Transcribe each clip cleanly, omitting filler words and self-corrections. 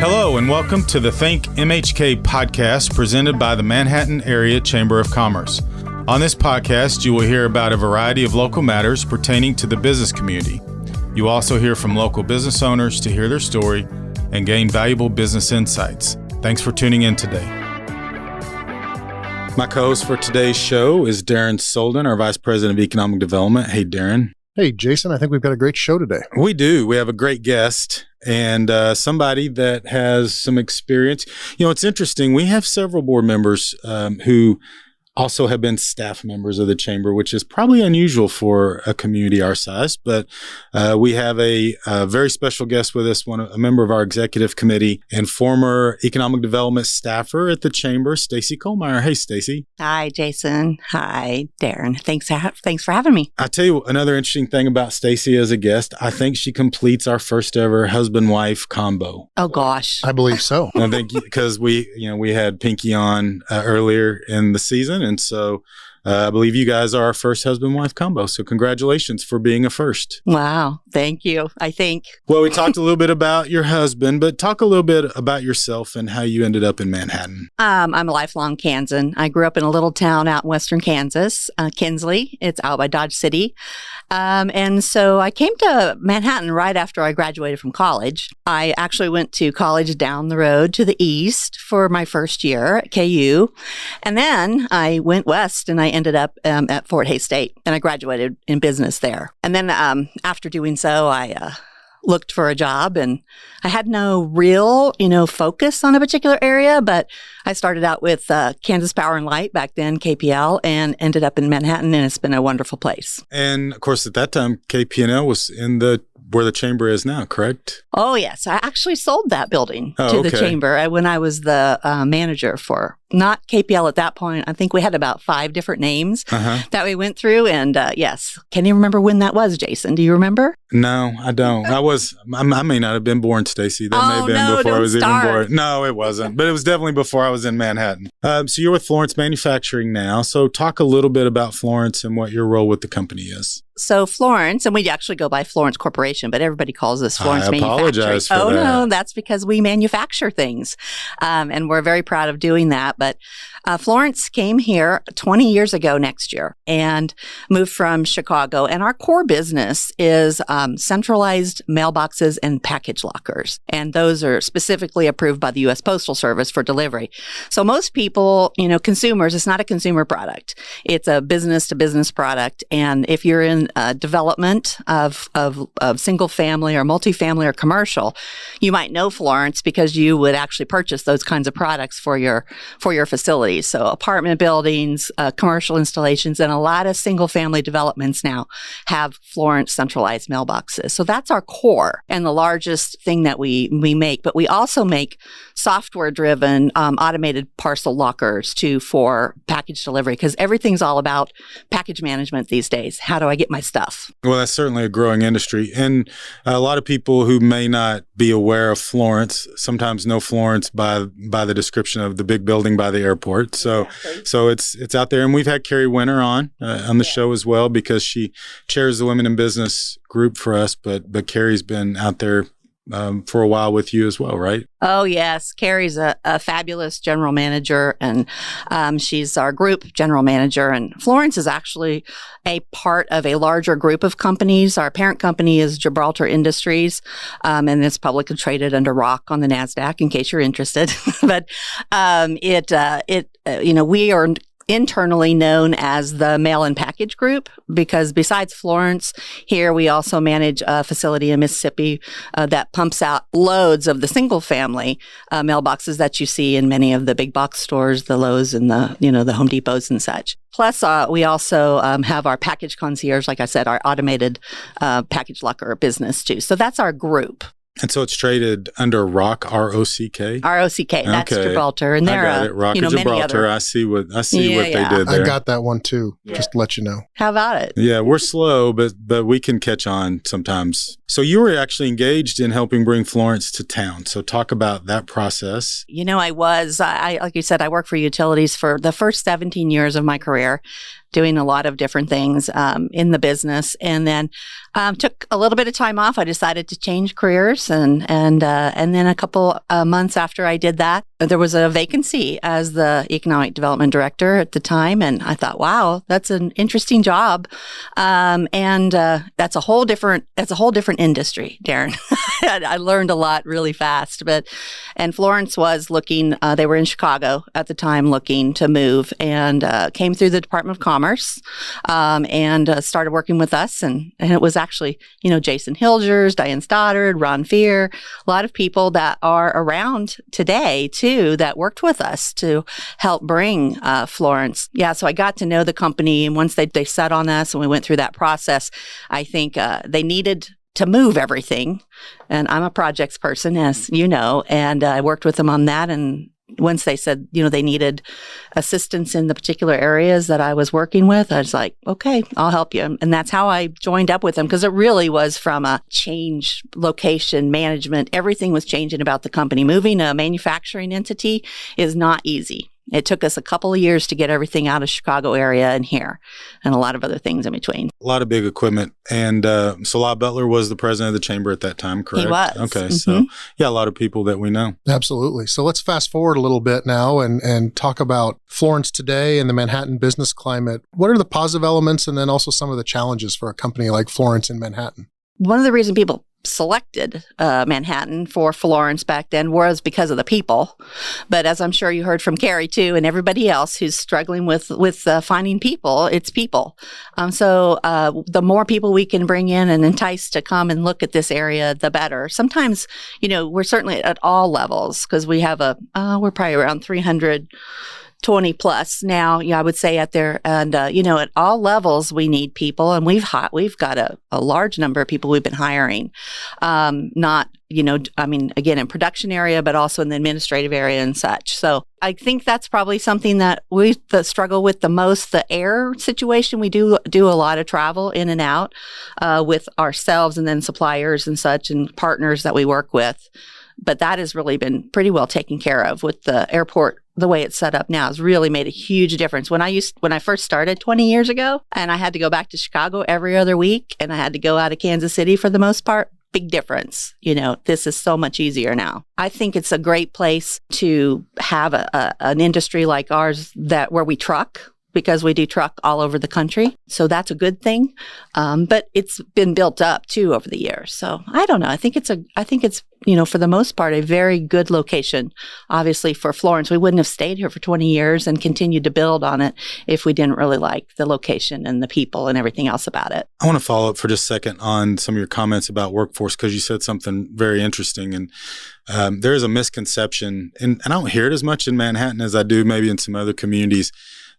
Hello and welcome to the ThinkMHK podcast presented by the Manhattan Area Chamber of Commerce. On this podcast, you will hear about a variety of local matters pertaining to the business community. You also hear from local business owners to hear their story and gain valuable business insights. Thanks for tuning in today. My co-host for today's show is Darren Solden, our Vice President of Economic Development. Hey, Darren. Hey, Jason, I think we've got a great show today. We do. We have a great guest and somebody that has some experience. You know, it's interesting. We have several board members who also have been staff members of the chamber, which is probably unusual for a community our size. But we have a very special guest with us, a member of our executive committee and former economic development staffer at the chamber, Stacy Kohlmeier. Hey, Stacy. Hi, Jason. Hi, Darren. Thanks for having me. I tell you another interesting thing about Stacy as a guest. I think she completes our first ever husband-wife combo. Oh gosh, I believe so. I think because we had Pinky on earlier in the season. And so I believe you guys are our first husband-wife combo. So congratulations for being a first. Wow. Thank you. I think. Well, we talked a little bit about your husband, but talk a little bit about yourself and how you ended up in Manhattan. I'm a lifelong Kansan. I grew up in a little town out in western Kansas, Kinsley. It's out by Dodge City. And so I came to Manhattan right after I graduated from college. I actually went to college down the road to the east for my first year at KU. And then I went west and I ended up at Fort Hays State and I graduated in business there. And then after doing so, I looked for a job and I had no real, focus on a particular area, but I started out with Kansas Power and Light back then, KPL, and ended up in Manhattan, and it's been a wonderful place. And of course, at that time, KP&L was in where the chamber is now, correct? Oh, yes. I actually sold that building to the chamber when I was the manager for not KPL at that point. I think we had about 5 different names that we went through. And yes, can you remember when that was, Jason? Do you remember? No, I don't. I may not have been born, Stacy. That may have been before I was even born. No, it wasn't. But it was definitely before I was in Manhattan. So you're with Florence Manufacturing now. So talk a little bit about Florence and what your role with the company is. So Florence, and we actually go by Florence Corporation, but everybody calls us Florence Manufacturing. I apologize for that. No, that's because we manufacture things. And we're very proud of doing that. But Florence came here 20 years ago next year and moved from Chicago. And our core business is centralized mailboxes and package lockers. And those are specifically approved by the U.S. Postal Service for delivery. So most people, consumers, it's not a consumer product. It's a business-to-business product. And if you're in development of single family or multifamily or commercial, you might know Florence because you would actually purchase those kinds of products for your facilities. So apartment buildings, commercial installations, and a lot of single family developments now have Florence centralized mailboxes. So that's our core and the largest thing that we make. But we also make software driven automated parcel lockers for package delivery because everything's all about package management these days. How do I get my stuff? Well, that's certainly a growing industry. And a lot of people who may not be aware of Florence sometimes know Florence by the description of the big building by the airport. So it's out there. And we've had Carrie Winter on the show as well because she chairs the Women in Business group for us. But Carrie's been out there for a while with you as well, right? Oh, yes. Carrie's a fabulous general manager, and she's our group general manager. And Florence is actually a part of a larger group of companies. Our parent company is Gibraltar Industries, and it's publicly traded under ROC on the NASDAQ, in case you're interested. But we are internally known as the Mail and Package Group because besides Florence, here we also manage a facility in Mississippi that pumps out loads of the single family mailboxes that you see in many of the big box stores, the Lowe's and the Home Depots and such. Plus, we also have our package concierge, like I said, our automated package locker business too. So that's our group. And so it's traded under ROC, R-O-C-K? R-O-C-K, that's okay. Gibraltar. And there are, ROC and Gibraltar. I see what they did there. I got that one too, just to let you know. How about it? Yeah, we're slow, but we can catch on sometimes So you were actually engaged in helping bring Florence to town. So talk about that process. I was. Like you said, I worked for utilities for the first 17 years of my career, doing a lot of different things in the business, and then took a little bit of time off. I decided to change careers, and then a couple months after I did that, there was a vacancy as the economic development director at the time, and I thought, wow, that's an interesting job, and that's a whole different industry, Darren. I learned a lot really fast, and Florence was looking. They were in Chicago at the time, looking to move, and came through the Department of Commerce, and started working with us. And it was actually, Jason Hilgers, Diane Stoddard, Ron Fear, a lot of people that are around today too that worked with us to help bring Florence. Yeah, so I got to know the company, and once they set on us and we went through that process, I think they needed to move everything. And I'm a projects person, as you know, and I worked with them on that. And once they said, they needed assistance in the particular areas that I was working with, I was like, okay, I'll help you. And that's how I joined up with them, because it really was from a change, location, management. Everything was changing about the company. Moving a manufacturing entity is not easy. It took us a couple of years to get everything out of Chicago area and here, and a lot of other things in between. A lot of big equipment. And so Lyle Butler was the president of the chamber at that time, correct? He was. Okay. Mm-hmm. So, yeah, a lot of people that we know. Absolutely. So let's fast forward a little bit now and talk about Florence today and the Manhattan business climate. What are the positive elements, and then also some of the challenges for a company like Florence in Manhattan? One of the reasons people selected Manhattan for Florence back then was because of the people. But as I'm sure you heard from Carrie too, and everybody else who's struggling with finding people, it's people. So the more people we can bring in and entice to come and look at this area, the better. Sometimes, we're certainly at all levels, because we have we're probably around 320 plus now, I would say at there. And, at all levels, we need people, and we've got a large number of people we've been hiring. Not, again, in production area, but also in the administrative area and such. So I think that's probably something that we struggle with the most, the air situation. We do a lot of travel in and out with ourselves, and then suppliers and such, and partners that we work with. But that has really been pretty well taken care of with the airport. The way it's set up now has really made a huge difference. When I first started 20 years ago, and I had to go back to Chicago every other week, and I had to go out of Kansas City for the most part, big difference. This is so much easier now. I think it's a great place to have an industry like ours where we truck, because we do truck all over the country. So that's a good thing. But it's been built up too over the years. So I don't know. I think it's for the most part, a very good location. Obviously for Florence, we wouldn't have stayed here for 20 years and continued to build on it if we didn't really like the location and the people and everything else about it. I want to follow up for just a second on some of your comments about workforce, because you said something very interesting. And there is a misconception, and I don't hear it as much in Manhattan as I do maybe in some other communities,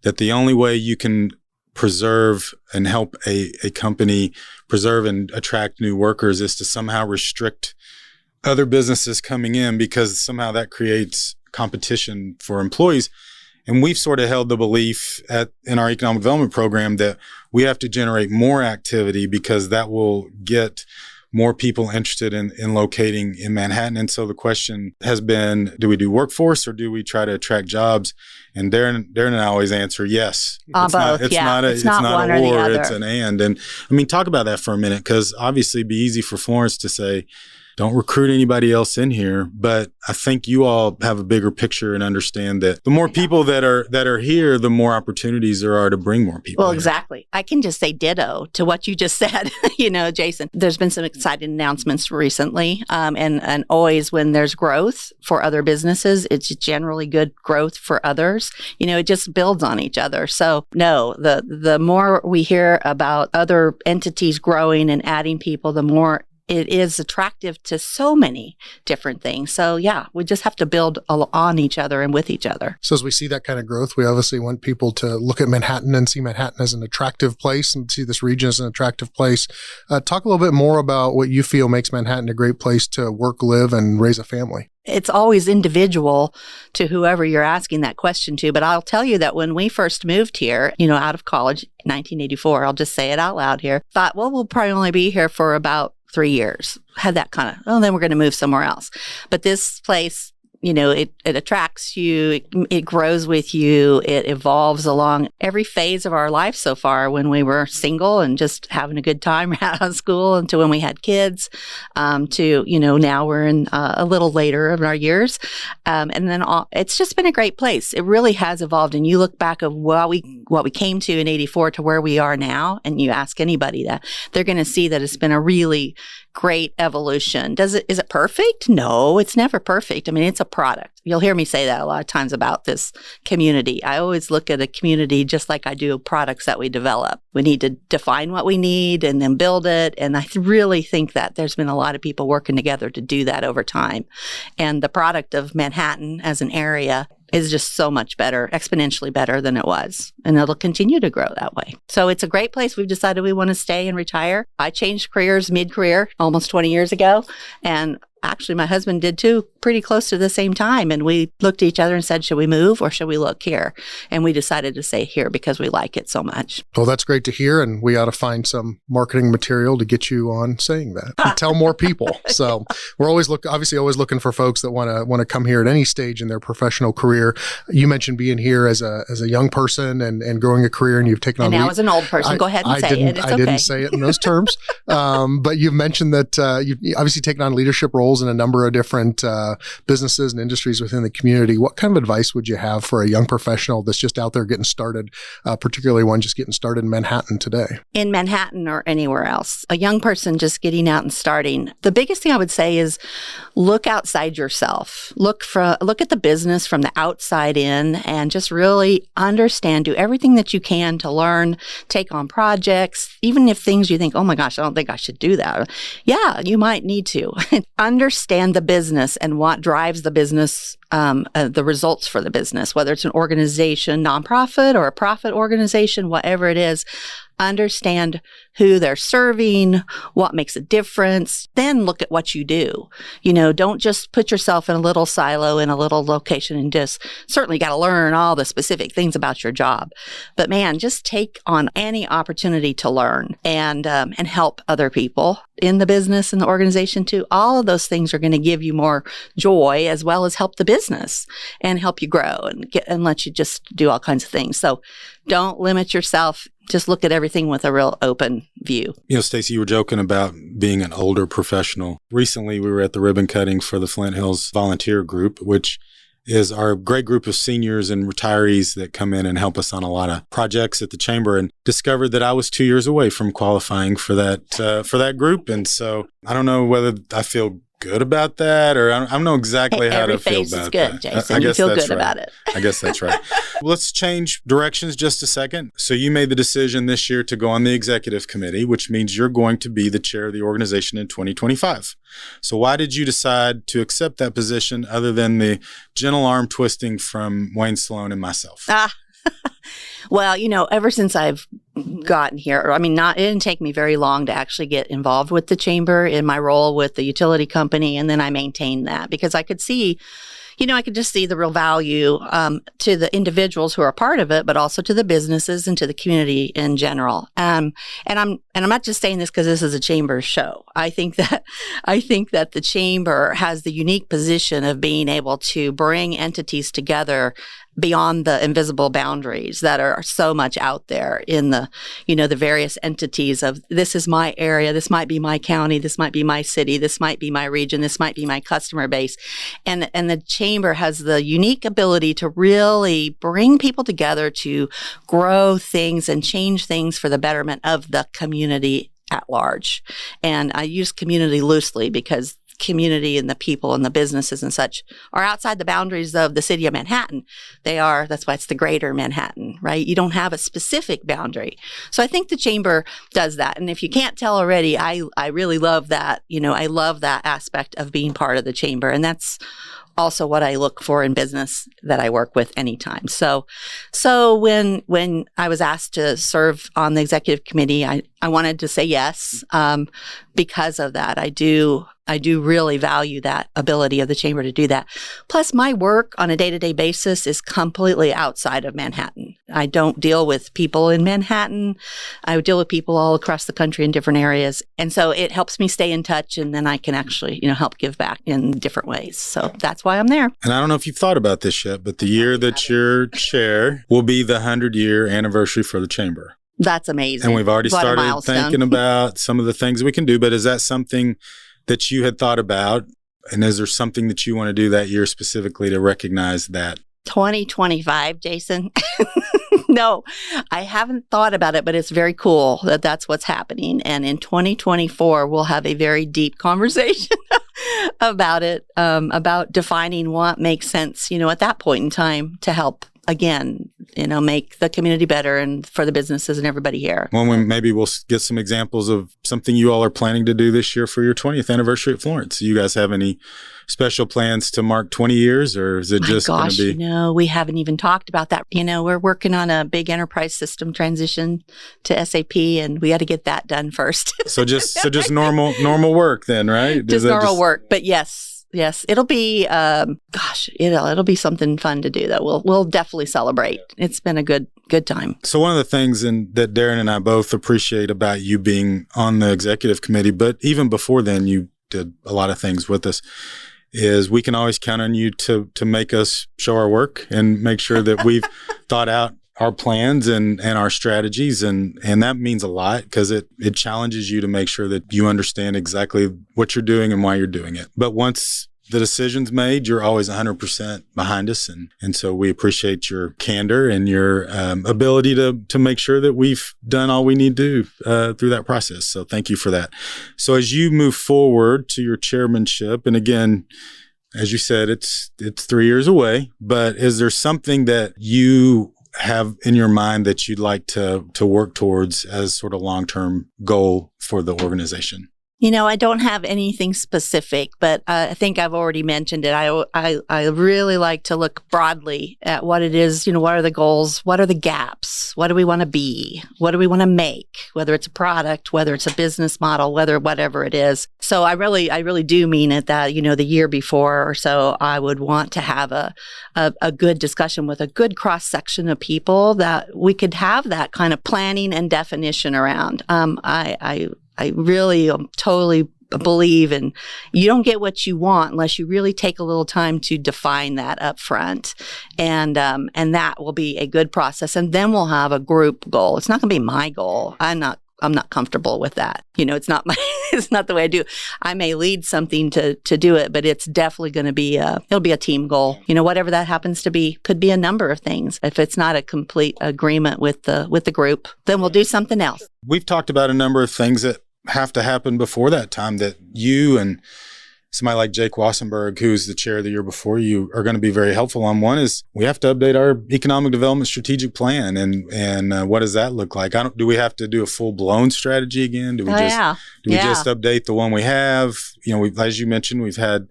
that the only way you can preserve and help a company preserve and attract new workers is to somehow restrict other businesses coming in, because somehow that creates competition for employees. And we've sort of held the belief in our economic development program that we have to generate more activity, because that will get more people interested in locating in Manhattan. And so the question has been, do we do workforce, or do we try to attract jobs? And Darren and I always answer yes. Both, it's not one a or the or, other. it's an and. And talk about that for a minute, because obviously it'd be easy for Florence to say, don't recruit anybody else in here. But I think you all have a bigger picture and understand that the more people that are here, the more opportunities there are to bring more people. Well, here. exactly. I can just say ditto to what you just said, Jason. There's been some exciting announcements recently. And always when there's growth for other businesses, it's generally good growth for others. It just builds on each other. So no, the more we hear about other entities growing and adding people, the more it is attractive to so many different things. So yeah, we just have to build on each other and with each other. So as we see that kind of growth, we obviously want people to look at Manhattan and see Manhattan as an attractive place and see this region as an attractive place. Talk a little bit more about what you feel makes Manhattan a great place to work, live, and raise a family. It's always individual to whoever you're asking that question to. But I'll tell you that when we first moved here, out of college, 1984, I'll just say it out loud here, thought, well, we'll probably only be here for about 3 years. Had that kind of, oh, then we're going to move somewhere else. But this place, it attracts you, it grows with you, it evolves along every phase of our life so far, when we were single and just having a good time out of school, and to when we had kids, to, now we're in a little later of our years. And then it's just been a great place. It really has evolved. And you look back of what we came to in 84 to where we are now, and you ask anybody that, they're going to see that it's been a really great evolution. Is it perfect? No, it's never perfect. I mean, it's a product. You'll hear me say that a lot of times about this community. I always look at a community just like I do products that we develop. We need to define what we need and then build it. And I really think that there's been a lot of people working together to do that over time. And the product of Manhattan as an area is just so much better, exponentially better than it was. And it'll continue to grow that way. So it's a great place. We've decided we want to stay and retire. I changed careers mid-career almost 20 years ago. And actually, my husband did too, pretty close to the same time. And we looked at each other and said, should we move or should we look here? And we decided to stay here because we like it so much. Well, that's great to hear. And we ought to find some marketing material to get you on saying that and tell more people. So we're always looking for folks that want to come here at any stage in their professional career. You mentioned being here as a young person and growing a career, and you've taken on. And now as an old person, go ahead and say it. It's okay. I didn't say it in those terms. But you've mentioned that you've obviously taken on leadership roles in a number of different businesses and industries within the community. What kind of advice would you have for a young professional that's just out there getting started, particularly one just getting started in Manhattan today? In Manhattan or anywhere else, a young person just getting out and starting, the biggest thing I would say is look outside yourself. Look at the business from the outside in and just really understand, do everything that you can to learn, take on projects, even if things you think, oh my gosh, I don't think I should do that. Yeah, you might need to. Understand the business and what drives the business, the results for the business, whether it's an organization, nonprofit, or a profit organization, whatever it is. Understand who they're serving, what makes a difference, then look at what you do. Don't just put yourself in a little silo in a little location and just certainly got to learn all the specific things about your job. But man, just take on any opportunity to learn and help other people in the business and the organization too. All of those things are going to give you more joy as well as help the business and help you grow and let you just do all kinds of things. So don't limit yourself. Just look at everything with a real open view. Stacy, you were joking about being an older professional. Recently, we were at the ribbon cutting for the Flint Hills Volunteer Group, which is our great group of seniors and retirees that come in and help us on a lot of projects at the chamber, and discovered that I was 2 years away from qualifying for that group. And so I don't know whether I feel good about that, or I don't know exactly how to feel about that. Every phase is good, Jason. You feel good about it. I guess that's right. Well, let's change directions just a second. So you made the decision this year to go on the executive committee, which means you're going to be the chair of the organization in 2025. So why did you decide to accept that position other than the gentle arm twisting from Wayne Sloan and myself? Well, ever since I've gotten here, it didn't take me very long to actually get involved with the chamber in my role with the utility company. And then I maintained that because I could see, I could just see the real value to the individuals who are part of it, but also to the businesses and to the community in general. And I'm not just saying this because this is a chamber show. I think that the chamber has the unique position of being able to bring entities together beyond the invisible boundaries that are so much out there in the, the various entities of this is my area, this might be my county, this might be my city, this might be my region, this might be my customer base. And the chamber has the unique ability to really bring people together to grow things and change things for the betterment of the community at large. And I use community loosely because community and the people and the businesses and such are outside the boundaries of the city of Manhattan. That's why it's the greater Manhattan, right? You don't have a specific boundary. So I think the chamber does that. And if you can't tell already, I really love that. I love that aspect of being part of the chamber. And that's also what I look for in business that I work with anytime. So when I was asked to serve on the executive committee, I wanted to say yes because of that. I do really value that ability of the chamber to do that. Plus, my work on a day-to-day basis is completely outside of Manhattan. I don't deal with people in Manhattan. I deal with people all across the country in different areas. And so it helps me stay in touch, and then I can actually, help give back in different ways. So that's why I'm there. And I don't know if you've thought about this yet, but the year that you're chair will be the 100-year anniversary for the chamber. That's amazing. And we've already started thinking about some of the things we can do, but is that something that you had thought about? And is there something that you want to do that year specifically to recognize that? 2025, Jason? No, I haven't thought about it, but it's very cool that that's what's happening. And in 2024, we'll have a very deep conversation about it, about defining what makes sense, at that point in time to help, again, make the community better and for the businesses and everybody here. Well, maybe we'll get some examples of something you all are planning to do this year for your 20th anniversary at Florence. Do you guys have any special plans to mark 20 years, or is it just going to be? No, we haven't even talked about that. We're working on a big enterprise system transition to SAP, and we got to get that done first. So just normal work then, right? Just normal work, but yes, it'll be it'll be something fun to do that we'll definitely celebrate. It's been a good time. So one of the things that Darren and I both appreciate about you being on the executive committee, but even before then, you did a lot of things with us, is we can always count on you to make us show our work and make sure that we've thought out our plans and our strategies. And that means a lot because it challenges you to make sure that you understand exactly what you're doing and why you're doing it. But once the decision's made, you're always 100% behind us. And so we appreciate your candor and your ability to make sure that we've done all we need to through that process. So thank you for that. So as you move forward to your chairmanship, and again, as you said, it's 3 years away, but is there something that you have in your mind that you'd like to work towards as sort of long-term goal for the organization? I don't have anything specific, but I think I've already mentioned it. I really like to look broadly at what it is, what are the goals, what are the gaps, what do we want to be, what do we want to make, whether it's a product, whether it's a business model, whatever it is. So I really do mean it that, the year before or so, I would want to have a good discussion with a good cross-section of people that we could have that kind of planning and definition around. I really totally believe in you don't get what you want unless you really take a little time to define that up front. And that will be a good process. And then we'll have a group goal. It's not going to be my goal. I'm not comfortable with that. It's not it's not the way I do. I may lead something to do it, but it's definitely going to be it'll be a team goal. Whatever that happens to be, could be a number of things. If it's not a complete agreement with the group, then we'll do something else. We've talked about a number of things that have to happen before that time that you and somebody like Jake Wassenberg, who's the chair the year before you, are going to be very helpful on. One is we have to update our economic development strategic plan. And what does that look like? Do we have to do a full-blown strategy again? Do we just update the one we have? As you mentioned, we've had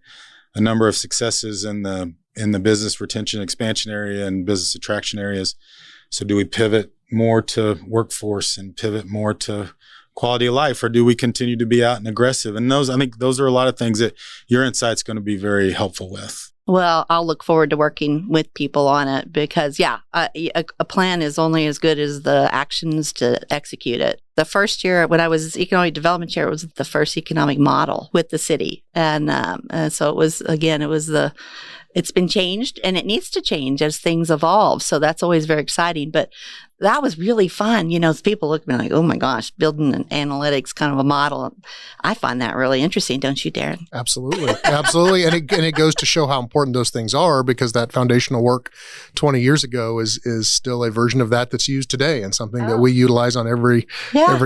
a number of successes in the business retention expansion area and business attraction areas. So do we pivot more to workforce and pivot more to quality of life, or do we continue to be out and aggressive? And I think those are a lot of things that your insight's going to be very helpful with. Well, I'll look forward to working with people on it because, a plan is only as good as the actions to execute it. The first year when I was economic development chair, it was the first economic model with the city. And so it's been changed and it needs to change as things evolve. So that's always very exciting. But that was really fun. People look at me like, oh my gosh, building an analytics kind of a model. I find that really interesting, don't you, Darren? Absolutely. Absolutely. And it goes to show how important those things are, because that foundational work 20 years ago is still a version of that's used today, and something that we utilize on every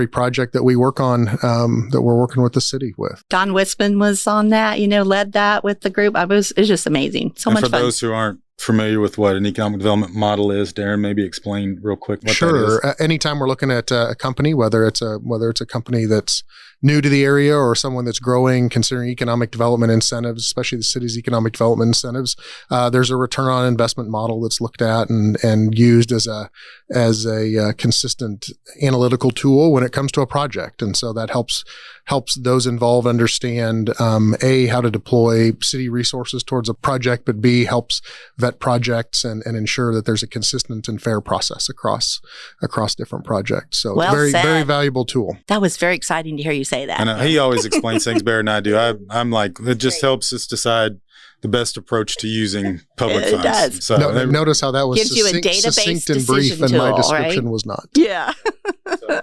project that we work on, that we're working with the city with. Don Wisman was on that, led that with the group. It was just amazing. So much fun. For those who aren't familiar with what an economic development model is, Darren, maybe explain real quick what that is. Anytime we're looking at a company, whether it's a company that's new to the area or someone that's growing, considering economic development incentives, especially the city's economic development incentives, there's a return on investment model that's looked at and used as a consistent analytical tool when it comes to a project. And so that helps those involved understand, A, how to deploy city resources towards a project, but B, helps vet projects and ensure that there's a consistent and fair process across different projects. So Well very, said. very valuable tool. That was very exciting to hear you say that. And he always explains things better than I do. I'm like, it just helps us decide the best approach to using public It funds. does. So Notice how that was Gives you a succinct database and brief, decision and my tool, description right? was not. Yeah.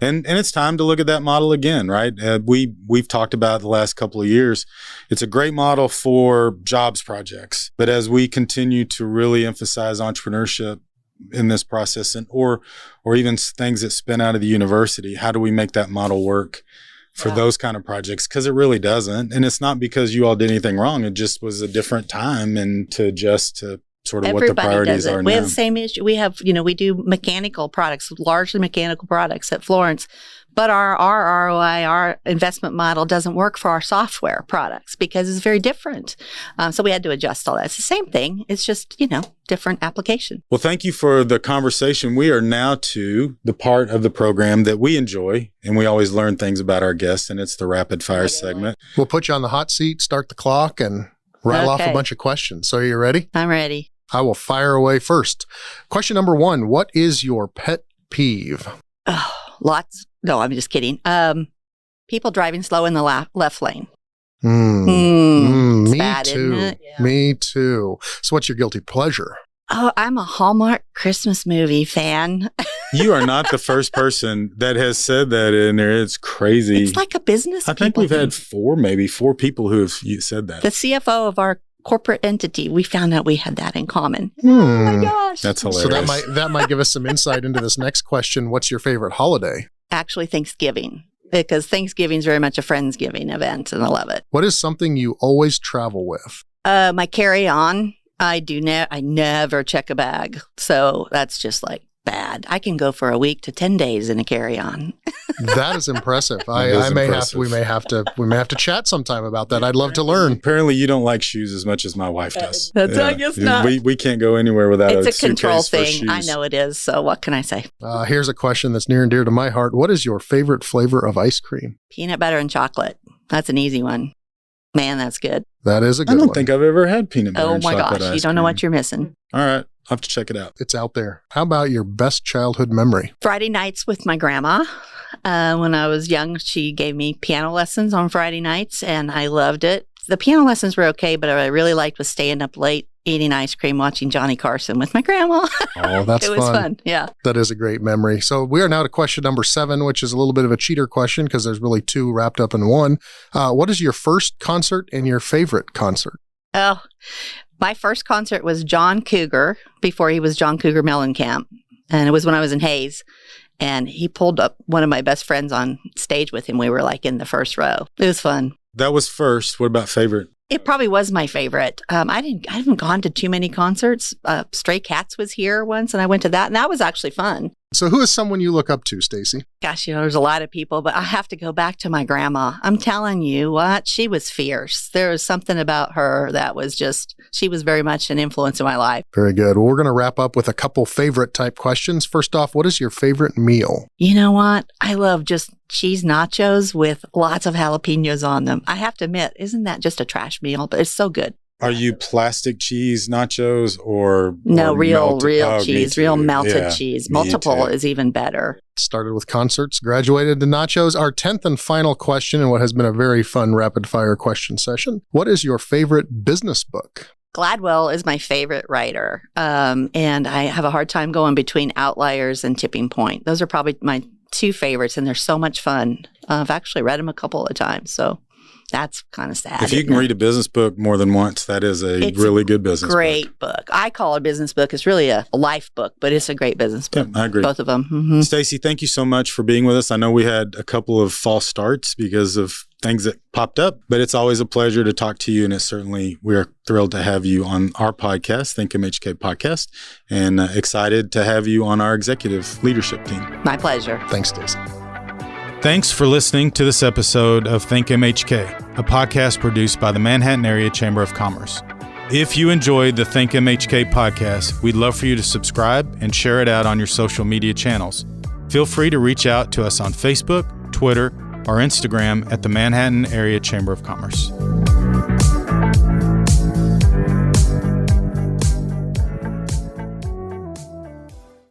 and it's time to look at that model again, right? We've talked about the last couple of years. It's a great model for jobs projects, but as we continue to really emphasize entrepreneurship in this process, and or even things that spin out of the university, how do we make that model work for those kind of projects? Because it really doesn't, and it's not because you all did anything wrong. It just was a different time, and to adjust to sort of what the priorities are now. We have the same issue. We have, we do mechanical products, largely mechanical products at Florence, but our ROI, our investment model doesn't work for our software products because it's very different. So we had to adjust all that. It's the same thing. It's just, different application. Well, thank you for the conversation. We are now to the part of the program that we enjoy, and we always learn things about our guests, and it's the rapid fire segment. We'll put you on the hot seat, start the clock, and rattle off a Okay. bunch of questions. So are you ready? I'm ready. I will fire away first. Question number 1, what is your pet peeve? Oh, lots. No, I'm just kidding. People driving slow in the left lane. It's Me bad, too. isn't it? Yeah. Me too. So what's your guilty pleasure? Oh, I'm a Hallmark Christmas movie fan. You are not the first person that has said that in there. It's crazy. It's like a business. I think people we've had thing. four people who have said that. The CFO of our corporate entity. We found out we had that in common. Hmm. Oh my gosh. That's hilarious. So that might give us some insight into this next question. What's your favorite holiday? Actually, Thanksgiving, because Thanksgiving is very much a Friendsgiving event, and I love it. What is something you always travel with? My carry-on, I never check a bag, so that's just like bad. I can go for a week to 10 days in a carry-on. That is impressive. That is We may have to chat sometime about that. I'd love to learn. Apparently, you don't like shoes as much as my wife does. I guess not. We can't go anywhere without It's a control suitcase for thing. I shoes. know it is. So what can I say? Here's a question that's near and dear to my heart. What is your favorite flavor of ice cream? Peanut butter and chocolate. That's an easy one. Man, that's good. That is a I good don't one. think I've ever had peanut butter Oh and my chocolate gosh, you ice don't know cream. what you're missing. All right, I'll have to check it out. It's out there. How about your best childhood memory? Friday nights with my grandma. When I was young, she gave me piano lessons on Friday nights, and I loved it. The piano lessons were okay, but what I really liked was staying up late, eating ice cream, watching Johnny Carson with my grandma. Oh, that's It was fun. Yeah. That is a great memory. So we are now to question number 7, which is a little bit of a cheater question because there's really 2 wrapped up in one. What is your first concert and your favorite concert? Oh, my first concert was John Cougar before he was John Cougar Mellencamp. And it was when I was in Hayes. And he pulled up one of my best friends on stage with him. We were like in the first row. It was fun. That was first. What about favorite? It probably was my favorite. I haven't gone to too many concerts. Stray Cats was here once, and I went to that, and that was actually fun. So who is someone you look up to, Stacy? Gosh, there's a lot of people, but I have to go back to my grandma. I'm telling you what, she was fierce. There was something about her that was just, she was very much an influence in my life. Very good. Well, we're going to wrap up with a couple favorite type questions. First off, what is your favorite meal? You know what? I love just cheese nachos with lots of jalapenos on them. I have to admit, isn't that just a trash meal? But it's so good. Are you plastic cheese nachos or No, or real me cheese, too. real melted Yeah, cheese. me Multiple too. is even better. Started with concerts, graduated to nachos. Our 10th and final question, and what has been a very fun rapid fire question session. What is your favorite business book? Gladwell is my favorite writer. And I have a hard time going between Outliers and Tipping Point. Those are probably my 2 favorites, and they're so much fun. I've actually read them a couple of times, so that's kind of sad. If you can read a business book more than once, that is It's really good business great book. I call it a business book. It's really a life book, but it's a great business book. Yeah, I agree. Both of them. Mm-hmm. Stacy, thank you so much for being with us. I know we had a couple of false starts because of things that popped up, but it's always a pleasure to talk to you. And we're thrilled to have you on our podcast, ThinkMHK podcast, and excited to have you on our executive leadership team. My pleasure. Thanks, Stacy. Thanks for listening to this episode of ThinkMHK, a podcast produced by the Manhattan Area Chamber of Commerce. If you enjoyed the ThinkMHK podcast, we'd love for you to subscribe and share it out on your social media channels. Feel free to reach out to us on Facebook, Twitter, or Instagram at the Manhattan Area Chamber of Commerce.